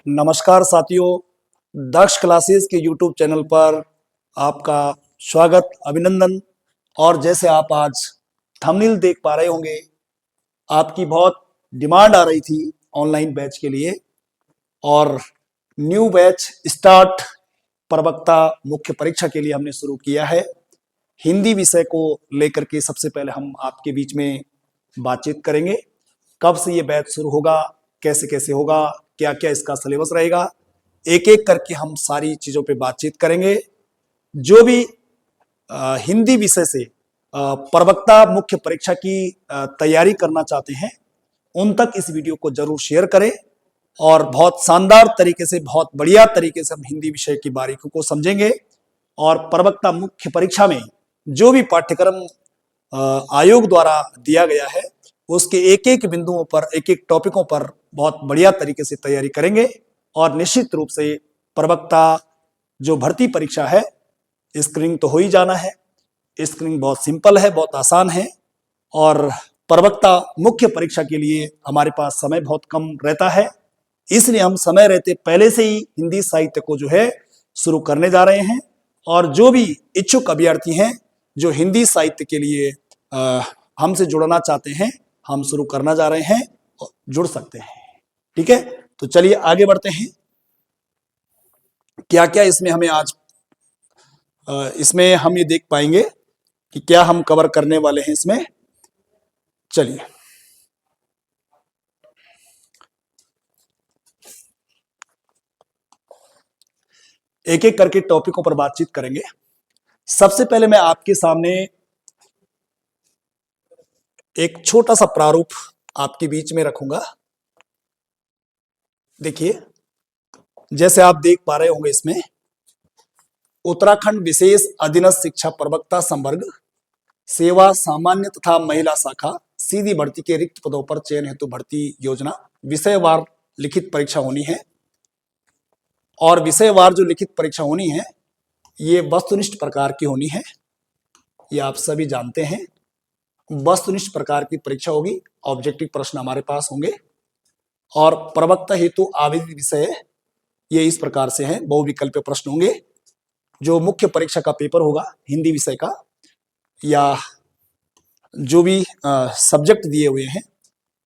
नमस्कार साथियों, दक्ष क्लासेस के YouTube चैनल पर आपका स्वागत, अभिनंदन। और जैसे आप आज थंबनेल देख पा रहे होंगे, आपकी बहुत डिमांड आ रही थी ऑनलाइन बैच के लिए और न्यू बैच स्टार्ट प्रवक्ता मुख्य परीक्षा के लिए हमने शुरू किया है। हिंदी विषय को लेकर के सबसे पहले हम आपके बीच में बातचीत करेंगे। कब से ये बैच शुरू होगा, कैसे कैसे होगा, क्या क्या इसका सिलेबस रहेगा, एक एक करके हम सारी चीज़ों पे बातचीत करेंगे। जो भी हिंदी विषय से प्रवक्ता मुख्य परीक्षा की तैयारी करना चाहते हैं, उन तक इस वीडियो को जरूर शेयर करें और बहुत शानदार तरीके से, बहुत बढ़िया तरीके से हम हिंदी विषय की बारीकियों को समझेंगे। और प्रवक्ता मुख्य परीक्षा में जो भी पाठ्यक्रम आयोग द्वारा दिया गया है, उसके एक एक बिंदुओं पर, एक एक टॉपिकों पर बहुत बढ़िया तरीके से तैयारी करेंगे। और निश्चित रूप से प्रवक्ता जो भर्ती परीक्षा है, स्क्रीनिंग तो हो ही जाना है। स्क्रीनिंग बहुत सिंपल है, बहुत आसान है। और प्रवक्ता मुख्य परीक्षा के लिए हमारे पास समय बहुत कम रहता है, इसलिए हम समय रहते पहले से ही हिंदी साहित्य को जो है शुरू करने जा रहे हैं। और जो भी इच्छुक अभ्यर्थी हैं जो हिंदी साहित्य के लिए हमसे जुड़ना चाहते हैं, हम शुरू करना जा रहे हैं, जुड़ सकते हैं। ठीक है, तो चलिए आगे बढ़ते हैं। क्या क्या इसमें हमें आज इसमें हम ये देख पाएंगे कि क्या हम कवर करने वाले हैं इसमें। चलिए एक एक करके टॉपिकों पर बातचीत करेंगे। सबसे पहले मैं आपके सामने एक छोटा सा प्रारूप आपके बीच में रखूंगा। देखिए, जैसे आप देख पा रहे होंगे, इसमें उत्तराखंड विशेष अधीनस्थ शिक्षा प्रवक्ता संवर्ग सेवा सामान्य तथा महिला शाखा सीधी भर्ती के रिक्त पदों पर चयन हेतु भर्ती योजना, विषयवार लिखित परीक्षा होनी है। और विषयवार जो लिखित परीक्षा होनी है, ये वस्तुनिष्ठ प्रकार की होनी है। ये आप सभी जानते हैं, वस्तुनिष्ठ प्रकार की परीक्षा होगी। ऑब्जेक्टिव प्रश्न हमारे पास होंगे। और प्रवक्ता हेतु आवेदित विषय ये इस प्रकार से हैं, बहुविकल्पीय प्रश्न होंगे। जो मुख्य परीक्षा का पेपर होगा हिंदी विषय का, या जो भी सब्जेक्ट दिए हुए हैं,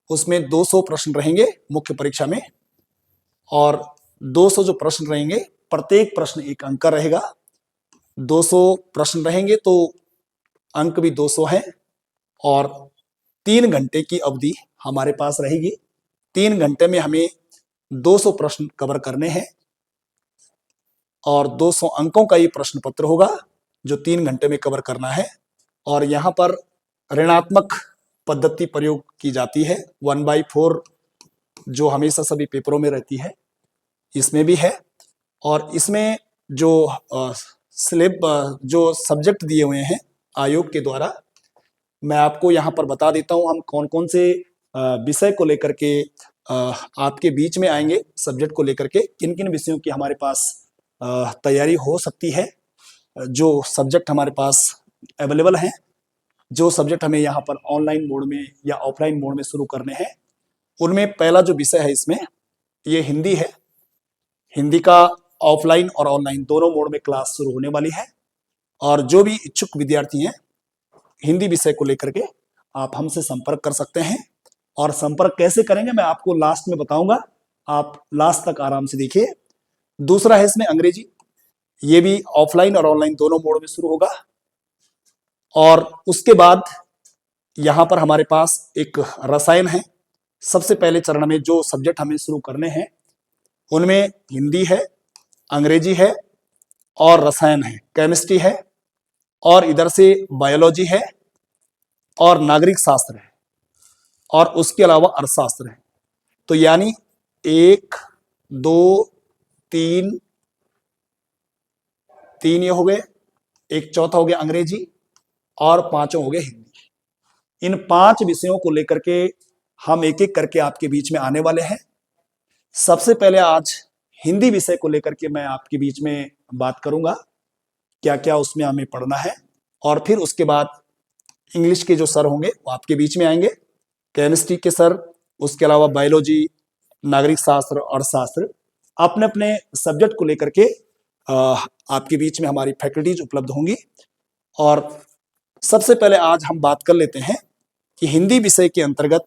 उसमें 200 प्रश्न रहेंगे मुख्य परीक्षा में। और 200 जो प्रश्न रहेंगे, प्रत्येक प्रश्न एक अंक का रहेगा। 200 प्रश्न रहेंगे तो अंक भी 200 है। और 3 घंटे की अवधि हमारे पास रहेगी। 3 घंटे में हमें 200 प्रश्न कवर करने हैं और 200 अंकों का ये प्रश्न पत्र होगा जो 3 घंटे में कवर करना है। और यहाँ पर ऋणात्मक पद्धति प्रयोग की जाती है, 1/4 जो हमेशा सभी पेपरों में रहती है, इसमें भी है। और इसमें जो जो सब्जेक्ट दिए हुए हैं आयोग के द्वारा, मैं आपको यहाँ पर बता देता हूँ हम कौन कौन से विषय को लेकर के आपके बीच में आएंगे, सब्जेक्ट को लेकर के किन किन विषयों की हमारे पास तैयारी हो सकती है, जो सब्जेक्ट हमारे पास अवेलेबल हैं, जो सब्जेक्ट हमें यहाँ पर ऑनलाइन मोड में या ऑफलाइन मोड में शुरू करने हैं। उनमें पहला जो विषय है इसमें, ये हिंदी है। हिंदी का ऑफलाइन और ऑनलाइन दोनों मोड में क्लास शुरू होने वाली है। और जो भी इच्छुक विद्यार्थी हैं हिंदी विषय को लेकर के, आप हमसे संपर्क कर सकते हैं। और संपर्क कैसे करेंगे मैं आपको लास्ट में बताऊंगा, आप लास्ट तक आराम से देखिए। दूसरा है इसमें अंग्रेजी, ये भी ऑफलाइन और ऑनलाइन दोनों मोड में शुरू होगा। और उसके बाद यहाँ पर हमारे पास एक रसायन है। सबसे पहले चरण में जो सब्जेक्ट हमें शुरू करने हैं, उनमें हिंदी है, अंग्रेजी है और रसायन है, केमिस्ट्री है, और इधर से बायोलॉजी है और नागरिक शास्त्र है, और उसके अलावा अर्थशास्त्र है। तो यानी 1 2 3 3 ये हो गए, एक चौथा हो गया अंग्रेजी, और 5 हो गए हिंदी। इन 5 विषयों को लेकर के हम एक एक करके आपके बीच में आने वाले हैं। सबसे पहले आज हिंदी विषय को लेकर के मैं आपके बीच में बात करूंगा, क्या क्या उसमें हमें पढ़ना है। और फिर उसके बाद इंग्लिश के जो सर होंगे वो आपके बीच में आएंगे, केमिस्ट्री के सर, उसके अलावा बायोलॉजी, नागरिक शास्त्र, अर्थशास्त्र, अपने अपने सब्जेक्ट को लेकर के आपके बीच में हमारी फैकल्टीज उपलब्ध होंगी। और सबसे पहले आज हम बात कर लेते हैं कि हिंदी विषय के अंतर्गत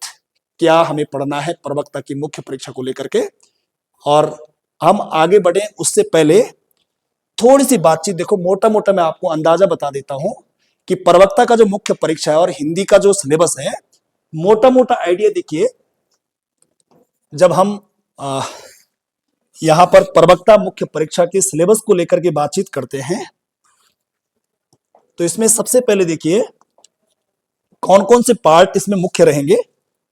क्या हमें पढ़ना है प्रवक्ता की मुख्य परीक्षा को लेकर के। और हम आगे बढ़े उससे पहले थोड़ी सी बातचीत, देखो मोटा मोटा मैं आपको अंदाजा बता देता हूं कि प्रवक्ता का जो मुख्य परीक्षा है और हिंदी का जो सिलेबस है, मोटा मोटा आइडिया देखिए। जब हम यहां पर प्रवक्ता मुख्य परीक्षा के सिलेबस को लेकर के बातचीत करते हैं तो इसमें सबसे पहले देखिए कौन कौन से पार्ट इसमें मुख्य रहेंगे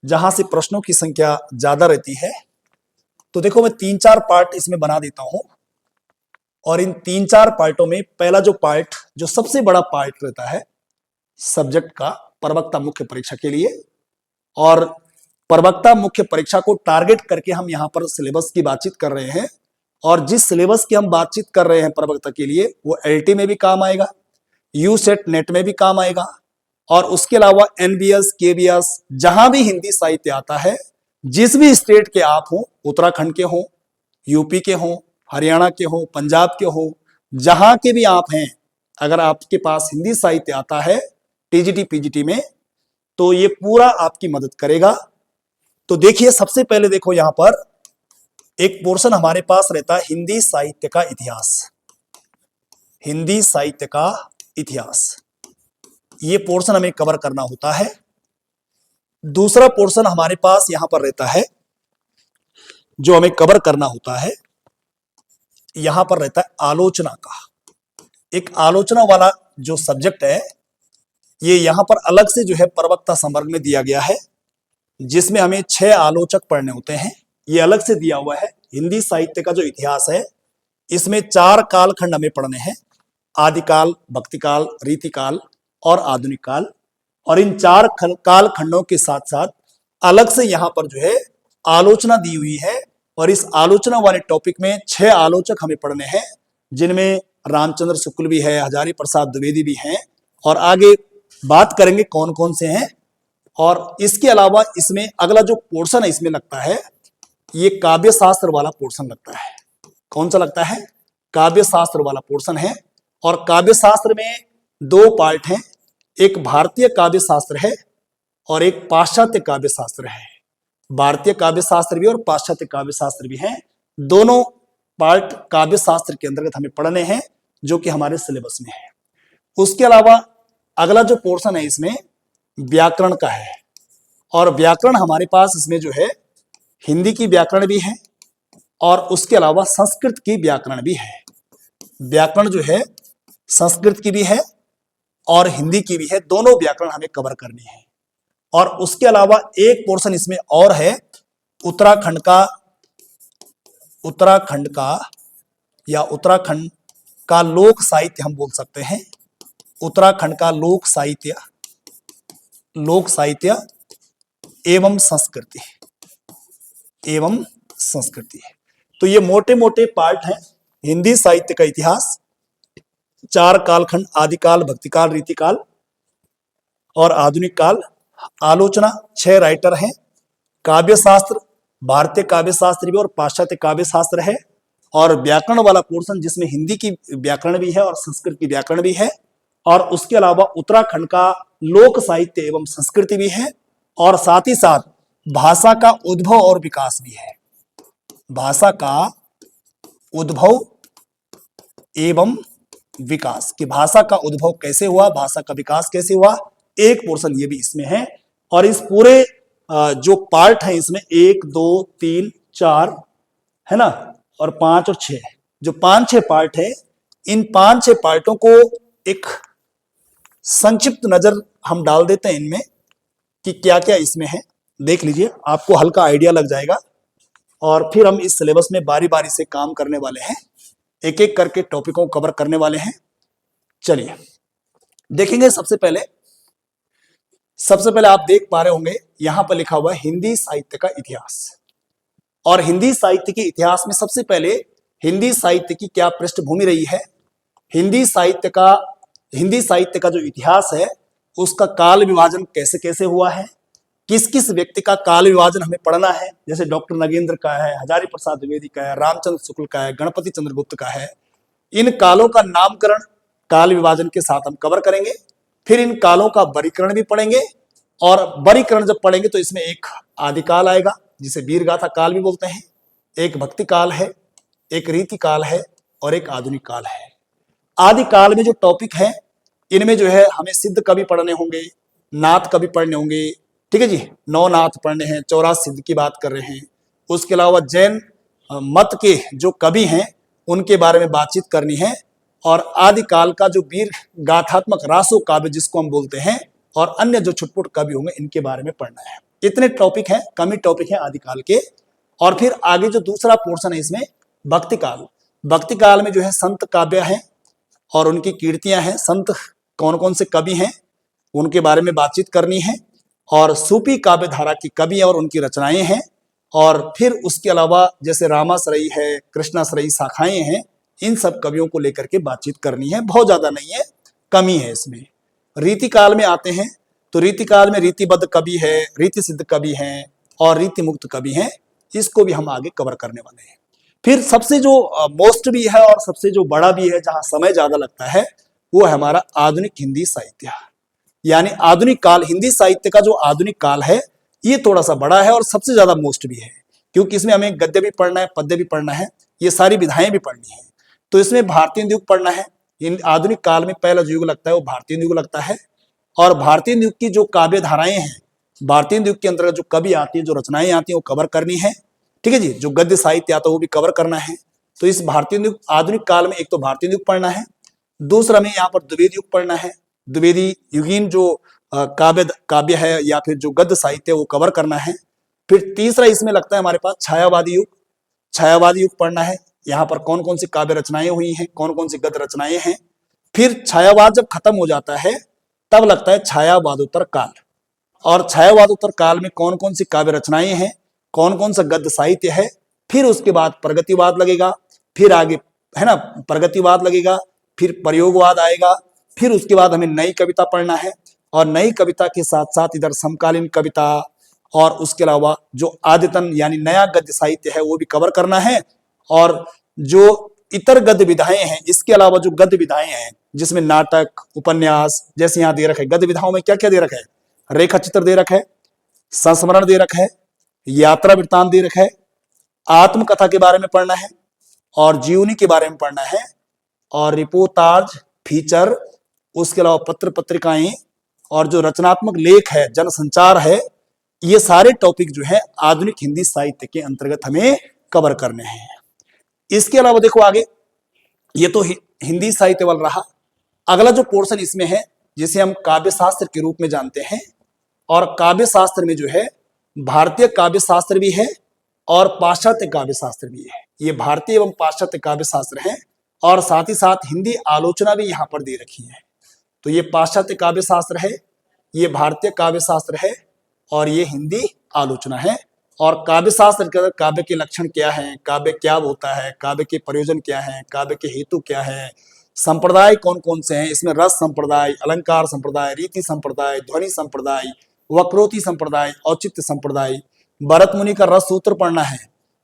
जहां से प्रश्नों की संख्या ज्यादा रहती है। तो देखो मैं 3-4 पार्ट इसमें बना देता हूं और इन 3-4 पार्टों में पहला जो पार्ट, जो सबसे बड़ा पार्ट रहता है सब्जेक्ट का प्रवक्ता मुख्य परीक्षा के लिए, और प्रवक्ता मुख्य परीक्षा को टारगेट करके हम यहाँ पर सिलेबस की बातचीत कर रहे हैं। और जिस सिलेबस की हम बातचीत कर रहे हैं प्रवक्ता के लिए वो एलटी में भी काम आएगा, यूसेट नेट में भी काम आएगा, और उसके अलावा एनबीएस केबीएस जहां भी हिंदी साहित्य आता है, जिस भी स्टेट के आप हो, उत्तराखंड के हो, यूपी के हो, हरियाणा के हो, पंजाब के हो, जहां के भी आप हैं, अगर आपके पास हिंदी साहित्य आता है टीजीटी पीजीटी में तो ये पूरा आपकी मदद करेगा। तो देखिए सबसे पहले देखो यहां पर एक पोर्शन हमारे पास रहता है हिंदी साहित्य का इतिहास। हिंदी साहित्य का इतिहास, ये पोर्शन हमें कवर करना होता है। दूसरा पोर्शन हमारे पास यहां पर रहता है जो हमें कवर करना होता है, यहां पर रहता है आलोचना का। एक आलोचना वाला जो सब्जेक्ट है ये यहां पर अलग से जो है प्रवक्ता संवर्ग में दिया गया है, जिसमें हमें 6 आलोचक पढ़ने होते हैं। ये अलग से दिया हुआ है। हिंदी साहित्य का जो इतिहास है इसमें 4 कालखंड हमें पढ़ने हैं, आदिकाल, भक्तिकाल, रीतिकाल और आधुनिक काल। और इन 4 कालखंडों के साथ साथ अलग से यहाँ पर जो है आलोचना दी हुई है। और इस आलोचना वाले टॉपिक में 6 आलोचक हमें पढ़ने हैं, जिनमें रामचंद्र शुक्ल भी है, हजारी प्रसाद द्विवेदी भी हैं, और आगे बात करेंगे कौन कौन से हैं। और इसके अलावा इसमें अगला जो पोर्शन है इसमें लगता है ये काव्य शास्त्र वाला पोर्शन लगता है। कौन सा लगता है? काव्य शास्त्र वाला पोर्शन है। और काव्य शास्त्र में 2 पार्ट हैं, एक भारतीय काव्य शास्त्र है और एक पाश्चात्य काव्य शास्त्र है। भारतीय काव्य शास्त्र भी और पाश्चात्य काव्य शास्त्र भी हैं। दोनों पार्ट काव्य शास्त्र के अंतर्गत हमें पढ़ने हैं जो कि हमारे सिलेबस में है। उसके अलावा अगला जो पोर्शन है इसमें व्याकरण का है, और व्याकरण हमारे पास इसमें जो है हिंदी की व्याकरण भी है और उसके अलावा संस्कृत की व्याकरण भी है। व्याकरण जो है संस्कृत की भी है और हिंदी की भी है, दोनों व्याकरण हमें कवर करनी है। और उसके अलावा एक पोर्शन इसमें और है उत्तराखंड का लोक साहित्य हम बोल सकते हैं। उत्तराखंड का लोक साहित्य एवं संस्कृति। तो ये मोटे मोटे पार्ट हैं हिंदी साहित्य का इतिहास। 4 कालखंड, आदिकाल, भक्तिकाल, रीतिकाल और आधुनिक काल। आलोचना 6 राइटर हैं। काव्य शास्त्र भारतीय काव्य शास्त्र भी और पाश्चात्य काव्य शास्त्र है। और व्याकरण वाला पोर्शन जिसमें हिंदी की व्याकरण भी है और संस्कृत की व्याकरण भी है। और उसके अलावा उत्तराखंड का लोक साहित्य एवं संस्कृति भी है। और साथ ही साथ भाषा का उद्भव और विकास भी है। भाषा का उद्भव एवं विकास, कि भाषा का उद्भव कैसे हुआ, भाषा का विकास कैसे हुआ, एक पोर्शन ये भी इसमें है। और इस पूरे जो पार्ट है इसमें 1 2 3 4 है ना, और 5 और 6, जो 5-6 पार्ट है, इन 5-6 पार्टों को एक संक्षिप्त नजर हम डाल देते हैं इनमें कि क्या क्या इसमें है। देख लीजिए, आपको हल्का आइडिया लग जाएगा। और फिर हम इस सिलेबस में बारी बारी से काम करने वाले हैं, एक एक करके टॉपिकों को कवर करने वाले हैं। चलिए देखेंगे। सबसे पहले आप देख पा रहे होंगे यहां पर लिखा हुआ है हिंदी साहित्य का इतिहास। और हिंदी साहित्य के इतिहास में सबसे पहले हिंदी साहित्य की क्या पृष्ठभूमि रही है, हिंदी साहित्य का जो इतिहास है उसका काल विभाजन कैसे कैसे हुआ है, किस किस व्यक्ति का काल विभाजन हमें पढ़ना है, जैसे डॉक्टर नगेंद्र का है, हजारी प्रसाद द्विवेदी का है, रामचंद्र शुक्ल का है, गणपति चंद्रगुप्त का है। इन कालों का नामकरण काल विभाजन के साथ हम कवर करेंगे। फिर इन कालों का वर्गीकरण भी पढ़ेंगे, और वर्गीकरण जब पढ़ेंगे तो इसमें एक आदिकाल आएगा जिसे वीरगाथा काल भी बोलते हैं, एक भक्ति काल है, एक रीति काल है, और एक आधुनिक काल है। आदि काल में जो टॉपिक है इनमें जो है हमें सिद्ध कवि पढ़ने होंगे, नाथ कवि पढ़ने होंगे, ठीक है जी, 9 नाथ पढ़ने हैं, 84 सिद्ध की बात कर रहे हैं। उसके अलावा जैन मत के जो कवि हैं उनके बारे में बातचीत करनी है, और आदिकाल का जो वीर गाथात्मक रासो काव्य जिसको हम बोलते हैं, और अन्य जो छुटपुट कवि होंगे इनके बारे में पढ़ना है। इतने टॉपिक हैं, कम ही टॉपिक हैं आदिकाल के। और फिर आगे जो दूसरा पोर्शन है इसमें भक्ति काल। भक्ति काल में जो है संत काव्य हैं और उनकी कीर्तियां हैं, संत कौन कौन से कवि हैं उनके बारे में बातचीत करनी है, और सूफी काव्य धारा की कवि और उनकी रचनाएं हैं। और फिर उसके अलावा जैसे रामाश्रयी है, कृष्णाश्रयी शाखाएं हैं, इन सब कवियों को लेकर के बातचीत करनी है। बहुत ज्यादा नहीं है, कमी है इसमें। रीति काल में आते हैं तो रीति काल में रीतिबद्ध कवि है, रीति सिद्ध कवि हैं, और रीति मुक्त कवि हैं। इसको भी हम आगे कवर करने वाले हैं। फिर सबसे जो मोस्ट भी है और सबसे जो बड़ा भी है, जहां समय ज्यादा लगता है, वो है हमारा आधुनिक हिंदी साहित्य, यानी आधुनिक काल। हिंदी साहित्य का जो आधुनिक काल है ये थोड़ा सा बड़ा है और सबसे ज्यादा मोस्ट भी है, क्योंकि इसमें हमें गद्य भी पढ़ना है, पद्य भी पढ़ना है, ये सारी विधाएं भी पढ़नी है। तो इसमें भारतीय युग पढ़ना है। इन आधुनिक काल में पहला जो युग लगता है वो भारतीय युग लगता है, और भारतीय युग की जो काव्य धाराएं हैं, भारतीय युग के अंतर्गत जो कवि आती है, जो रचनाएं आती हैं, वो कवर करनी है, ठीक है जी। जो गद्य साहित्य आता है वो भी कवर करना है। तो इस भारतीय युग आधुनिक काल में एक तो भारतीय युग पढ़ना है, दूसरा में यहाँ पर द्विवेदी युग पढ़ना है। द्विवेदी युगीन जो काव्य है या फिर जो गद्य साहित्य है वो कवर करना है। फिर तीसरा इसमें लगता है हमारे पास छायावादी युग। छायावादी युग पढ़ना है, यहाँ पर कौन कौन सी काव्य रचनाएं हुई हैं, कौन कौन सी गद्य रचनाएं हैं। फिर छायावाद जब खत्म हो जाता है तब लगता है छायावादोत्तर काल, और छायावादोत्तर काल में कौन कौन सी काव्य रचनाएं हैं, कौन कौन सा गद्य साहित्य है। फिर उसके बाद प्रगतिवाद लगेगा, फिर आगे है ना प्रगतिवाद लगेगा, फिर प्रयोगवाद आएगा। फिर उसके बाद हमें नई कविता पढ़ना है, और नई कविता के साथ साथ इधर समकालीन कविता, और उसके अलावा जो आदितन यानी नया गद्य साहित्य है वो भी कवर करना है। और जो इतर गद्य विधाएं हैं, इसके अलावा जो गद्य विधाएं हैं जिसमें नाटक, उपन्यास, जैसे यहाँ दे रखा है, गद्य विधाओं में क्या क्या दे रखा है, रेखा चित्र दे रखा है, संस्मरण दे रखा है, यात्रा वृत्तांत दे रखा है, आत्मकथा के बारे में पढ़ना है, और जीवनी के बारे में पढ़ना है, और रिपोर्टाज, फीचर, उसके अलावा पत्र पत्रिकाएं, और जो रचनात्मक लेख है, जनसंचार है, ये सारे टॉपिक जो है आधुनिक हिंदी साहित्य के अंतर्गत हमें कवर करने हैं। इसके अलावा देखो आगे, ये तो हिंदी साहित्य वाला रहा। अगला जो पोर्शन इसमें है जिसे हम काव्य शास्त्र के रूप में जानते हैं, और काव्य शास्त्र में जो है भारतीय काव्य शास्त्र भी है और पाश्चात्य काव्य शास्त्र भी है। ये भारतीय एवं पाश्चात्य काव्य शास्त्र है, और साथ ही साथ हिंदी आलोचना भी यहाँ पर दे रखी है। तो ये पाश्चात्य काव्य शास्त्र है, ये भारतीय काव्य शास्त्र है, और ये हिंदी आलोचना है। और काव्य शास्त्र के अंदर काव्य के लक्षण क्या है, काव्य क्या होता है, काव्य के प्रयोजन क्या है, काव्य के हेतु क्या है, संप्रदाय कौन कौन से हैं, इसमें रस संप्रदाय, अलंकार संप्रदाय, रीति संप्रदाय, ध्वनि संप्रदाय, वक्रोक्ति संप्रदाय, औचित्य संप्रदाय। भरत मुनि का रस सूत्र पढ़ना है।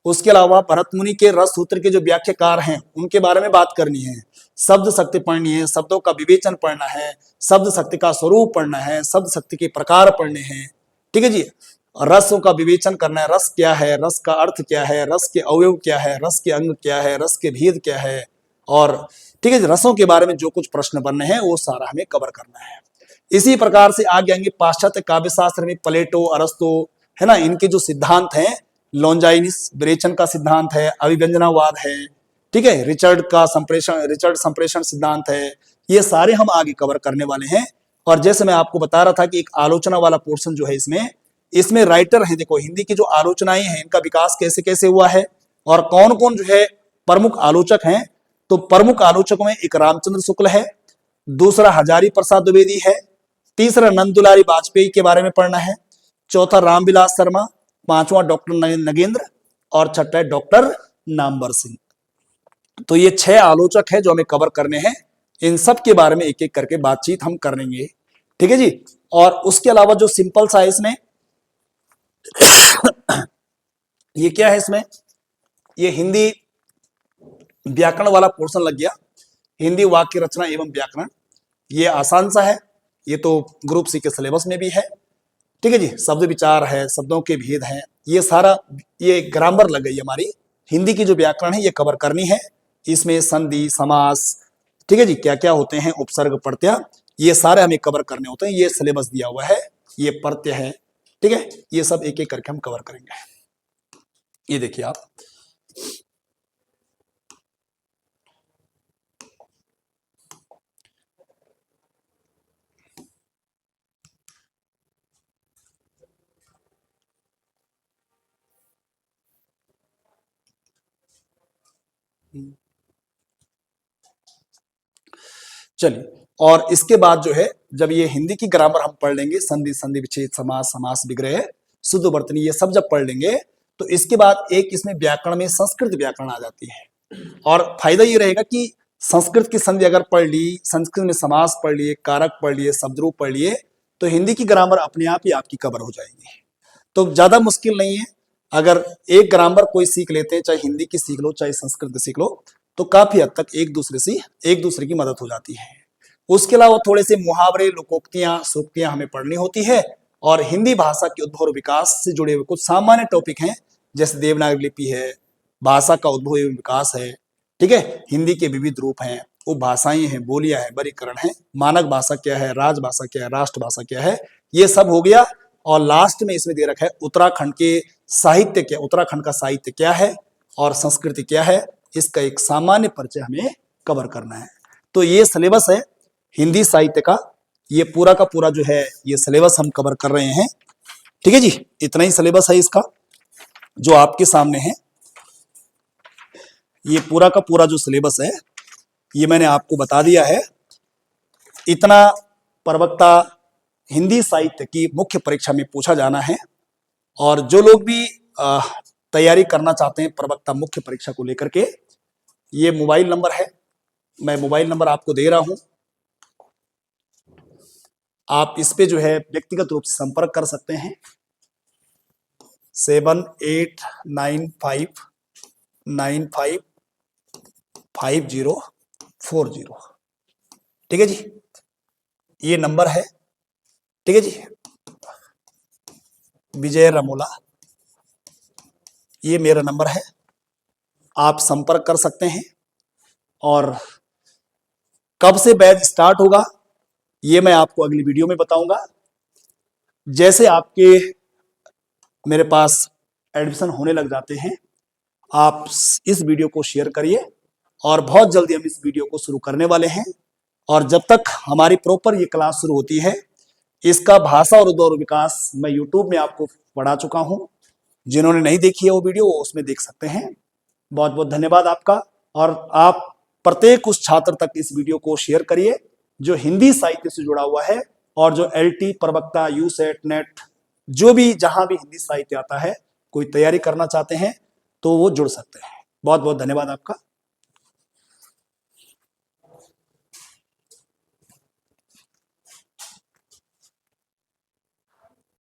उसके अलावा भरत मुनि के रस सूत्र के जो व्याख्याकार हैं उनके बारे में बात करनी है। शब्द शक्ति पढ़नी है, शब्दों का विवेचन पढ़ना है, शब्द शक्ति का स्वरूप पढ़ना है, शब्द शक्ति के प्रकार पढ़ने हैं, ठीक है जी। रसों का विवेचन करना है, रस क्या है, रस का अर्थ क्या है, रस के अवयव क्या है, रस के अंग क्या है, रस के भेद क्या है, और ठीक है, रसों के बारे में जो कुछ प्रश्न बनने हैं वो सारा हमें कवर करना है। इसी प्रकार से आगे आएंगे पाश्चात्य काव्य शास्त्र में प्लेटो, अरस्तु, है ना, इनके जो सिद्धांत हैं, लॉन्जाइनिस, विरेचन का सिद्धांत है, अभिव्यंजनावाद है, ठीक है, रिचर्ड संप्रेषण सिद्धांत है। ये सारे हम आगे कवर करने वाले हैं। और जैसे मैं आपको बता रहा था कि एक आलोचना वाला पोर्शन जो है इसमें राइटर है, देखो हिंदी की जो आलोचनाएं हैं इनका विकास कैसे कैसे हुआ है, और कौन कौन जो है प्रमुख आलोचक हैं। तो प्रमुख आलोचकों में एक रामचंद्र शुक्ल है, दूसरा हजारी प्रसाद द्विवेदी है, तीसरा नंदुलारी वाजपेयी के बारे में पढ़ना है, चौथा रामविलास शर्मा, पांचवा डॉक्टर नगेंद्र, और छठा है डॉक्टर नामवर सिंह। तो ये 6 आलोचक है जो हमें कवर करने हैं। इन सब के बारे में एक एक करके बातचीत हम करेंगे, ठीक है जी। और उसके अलावा जो सिंपल सा इसमें ये क्या है इसमें, ये हिंदी व्याकरण वाला पोर्शन लग गया, हिंदी वाक्य रचना एवं व्याकरण। ये आसान सा है, ये तो ग्रुप सी के सिलेबस में भी है। ठीक है जी, शब्द विचार है, शब्दों के भेद हैं, ये सारा, ये ग्रामर लग गई हमारी। हिंदी की जो व्याकरण है ये कवर करनी है। इसमें संधि, समास, ठीक है जी, क्या क्या होते हैं, उपसर्ग, प्रत्यय, ये सारे हमें कवर करने होते हैं। ये सिलेबस दिया हुआ है, ये प्रत्यय है, ठीक है, ये सब एक एक करके हम कवर करेंगे। ये देखिए आप, चलिए, और इसके बाद जो है, जब ये हिंदी की ग्रामर हम पढ़ लेंगे, संधि, संधि विच्छेद, समास, समास विग्रह, शुद्ध वर्तनी, ये सब जब पढ़ लेंगे, तो इसके बाद एक इसमें व्याकरण में संस्कृत व्याकरण आ जाती है। और फायदा ये रहेगा कि संस्कृत की संधि अगर पढ़ ली, संस्कृत में समास पढ़ लिए, कारक पढ़ लिए, शब्दरूप पढ़ लिए, तो हिंदी की ग्रामर अपने आप ही आपकी कवर हो जाएगी। तो ज्यादा मुश्किल नहीं है। अगर एक ग्रामर कोई सीख लेते हैं, चाहे हिंदी की सीख लो, चाहे संस्कृत की सीख लो, तो काफी हद तक एक दूसरे की मदद हो जाती है। उसके अलावा थोड़े से मुहावरे, लोकोक्तियां, सूक्तियां हमें पढ़नी होती है। और हिंदी भाषा के उद्भव और विकास से जुड़े हुए कुछ सामान्य टॉपिक हैं, जैसे देवनागरी लिपि है, भाषा का उद्भव एवं विकास है, ठीक है, हिंदी के विविध रूप हैं, उपभाषाएं हैं, बोलियां हैं, वर्गीकरण है, मानक भाषा क्या है, राजभाषा क्या है, राष्ट्रभाषा क्या है, ये सब हो गया। और लास्ट में इसमें दे रखा है उत्तराखंड के साहित्य क्या, उत्तराखंड का साहित्य क्या है और संस्कृति क्या है, इसका एक सामान्य परिचय हमें कवर करना है। तो ये सिलेबस है हिंदी साहित्य का, ये पूरा का पूरा जो है ये सिलेबस हम कवर कर रहे हैं। ठीक है जी, इतना ही सिलेबस है इसका जो आपके सामने है। ये पूरा का पूरा जो सिलेबस है ये मैंने आपको बता दिया है। इतना प्रवक्ता हिंदी साहित्य की मुख्य परीक्षा में पूछा जाना है। और जो लोग भी तैयारी करना चाहते हैं प्रवक्ता मुख्य परीक्षा को लेकर के, ये मोबाइल नंबर है, मैं मोबाइल नंबर आपको दे रहा हूं, आप इस पे जो है व्यक्तिगत रूप से संपर्क कर सकते हैं। 7895955040। ठीक है जी, ये नंबर है। ठीक है जी, विजय रमोला, ये मेरा नंबर है, आप संपर्क कर सकते हैं। और कब से बैच स्टार्ट होगा ये मैं आपको अगली वीडियो में बताऊंगा। जैसे आपके मेरे पास एडमिशन होने लग जाते हैं, आप इस वीडियो को शेयर करिए, और बहुत जल्दी हम इस वीडियो को शुरू करने वाले हैं। और जब तक हमारी प्रॉपर ये क्लास शुरू होती है, इसका भाषा और उद्भव विकास मैं यूट्यूब में आपको पढ़ा चुका हूं। जिन्होंने नहीं देखी है वो वीडियो, वो उसमें देख सकते हैं। बहुत बहुत धन्यवाद आपका। और आप प्रत्येक उस छात्र तक इस वीडियो को शेयर करिए जो हिंदी साहित्य से जुड़ा हुआ है, और जो LT, प्रवक्ता, यूसेट, नेट, जो भी जहां भी हिंदी साहित्य आता है, कोई तैयारी करना चाहते हैं तो वो जुड़ सकते हैं। बहुत बहुत धन्यवाद आपका।